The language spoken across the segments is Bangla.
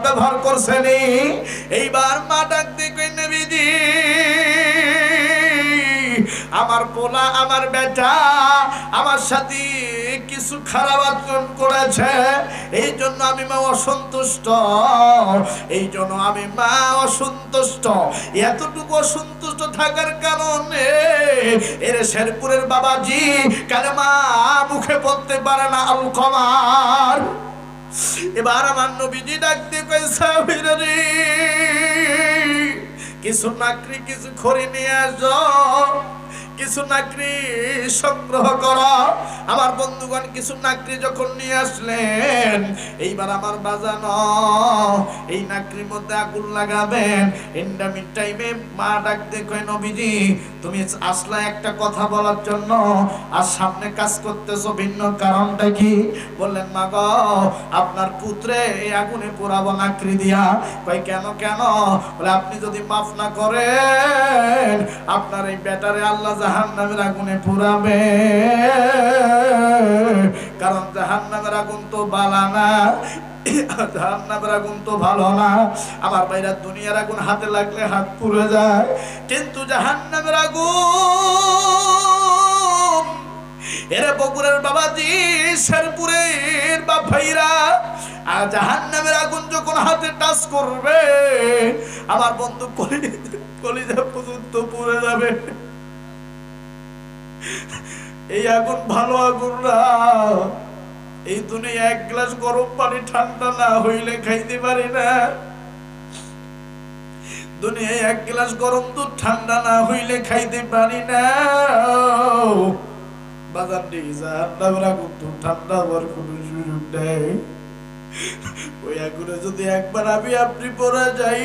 ব্যবহার করছেন। এইবার মা ডাক দিয়ে নবীজি, আমার পোলা আমার বেটা আমার সাথে কিছু খারাপ আচরণ করেছে, এই জন্য আমি মা অসন্তুষ্ট, এই জন্য আমি মা অসন্তুষ্ট। এতটুকু অসন্তুষ্ট থাকার কারণে এর শেরপুরের বাবাজি কালেমা মুখে পড়তে পারে না, আলকমার। এবার আমার নবীজি ডাক দিয়ে কইছে, কিছু নাকড়ি কিছু খড়ি নিয়ে আসো, কিছু নাকড়ি সংগ্রহ করো। আমার বন্ধুগণ কিছু নাকড়ি যখন নিয়ে আসলেন, এইবার আমার বাজানো এই নাকড়ির মধ্যে আগুন লাগাবেন। এন্ডামিন টাইমে মা ডাক দিয়ে কয়, নবীজি তুমি আসলে একটা কথা বলার জন্য, আর সামনে কাজ করতেছো ভিন্ন কারণটা কি? বললেন, মা গো আপনার পুত্রে এই আগুনে পোড়াবো নাকড়ি দিয়া। কয় কেন কেন? বলে আপনি যদি মাফ না করেন আপনার এই বেটারে আল্লাহ জাহান্নামের আগুনে পোড়াবে, কারণ জাহান্নামের আগুন তো বালা না, জাহান্নামের আগুন তো ভালো না। আমার ভাইরা দুনিয়ার আগুন হাতে লাগলে হাত পুড়ে যায়, কিন্তু জাহান্নামের আগুন, এরা বগুড়ার বাবাজি শেরপুরের বাপ ভাইরা, আর জাহান্নামের আগুন যখন হাতে টাচ করবে আমার বন্ধু কলিজা পর্যন্ত পুড়ে যাবে। এই আগুন ভালো আগুন না। এই দুনিয়া এক গ্লাস গরম পানি ঠান্ডা না হইলে খাইতে পারি না, দুনিয়ায় এক গ্লাস গরম দুধ ঠান্ডা না হইলে খাইতে পারি না। বাজার দিকে জাহান্নামের আগুন তো ঠান্ডা হওয়ার কোনো সুযোগ নেই। ওই আগুনে যদি একবার আমি আপনি পড়ে যাই,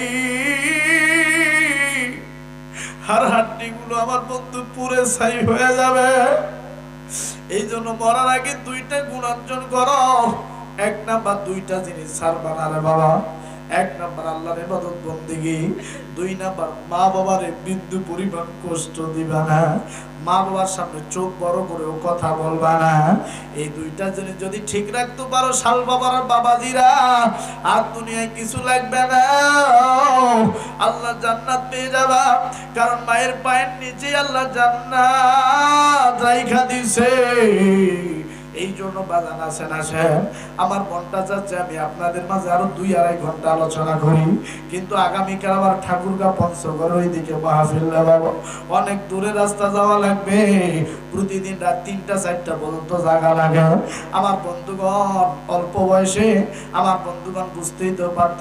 হাড় হাড্ডি গুলো আমার বন্ধু পুরে ছাই হয়ে যাবে। এই জন্য মরার আগে দুইটা গুণ অর্জন করো। এক নাম্বার দুইটা জিনিস ছাড়বা না রে বাবা। এক নাম্বার আল্লাহর ইবাদত বন্দেগী, দুই নাম্বার মা বাবার বিন্দু পরিমাণ কষ্ট দিবা না, মা বাবার সামনে চোখ বড় করেও কথা বলবা না। এই দুইটা জিনিস যদি ঠিক রাখতে পারো শাল বাবার বাবাজিরা, আর দুনিয়ায় কিছু লাগবে না, আল্লাহ জান্নাত পেয়ে যাবা। কারণ মায়ের পায়ের নিচে আল্লাহ জান্নাত রাইখা দিছে। এই জন্য বাজান আছেন আসেন, আমার মনটা চাচ্ছে আমি আপনাদের মাঝে আরো 2-2.5 ঘন্টা আলোচনা করি, কিন্তু আগামীকাল আবার ঠাকুরগাঁ পঞ্চগড় ওই দিকে মাহফিল লাগাবো, অনেক দূরে রাস্তা যাওয়া লাগবে, প্রতিদিন রাত 3টা-4টা পর্যন্ত জাগা লাগে। আমার বন্ধুগণ অল্প বয়সে আমার বন্ধুগণ বুঝতেই তো পারতেন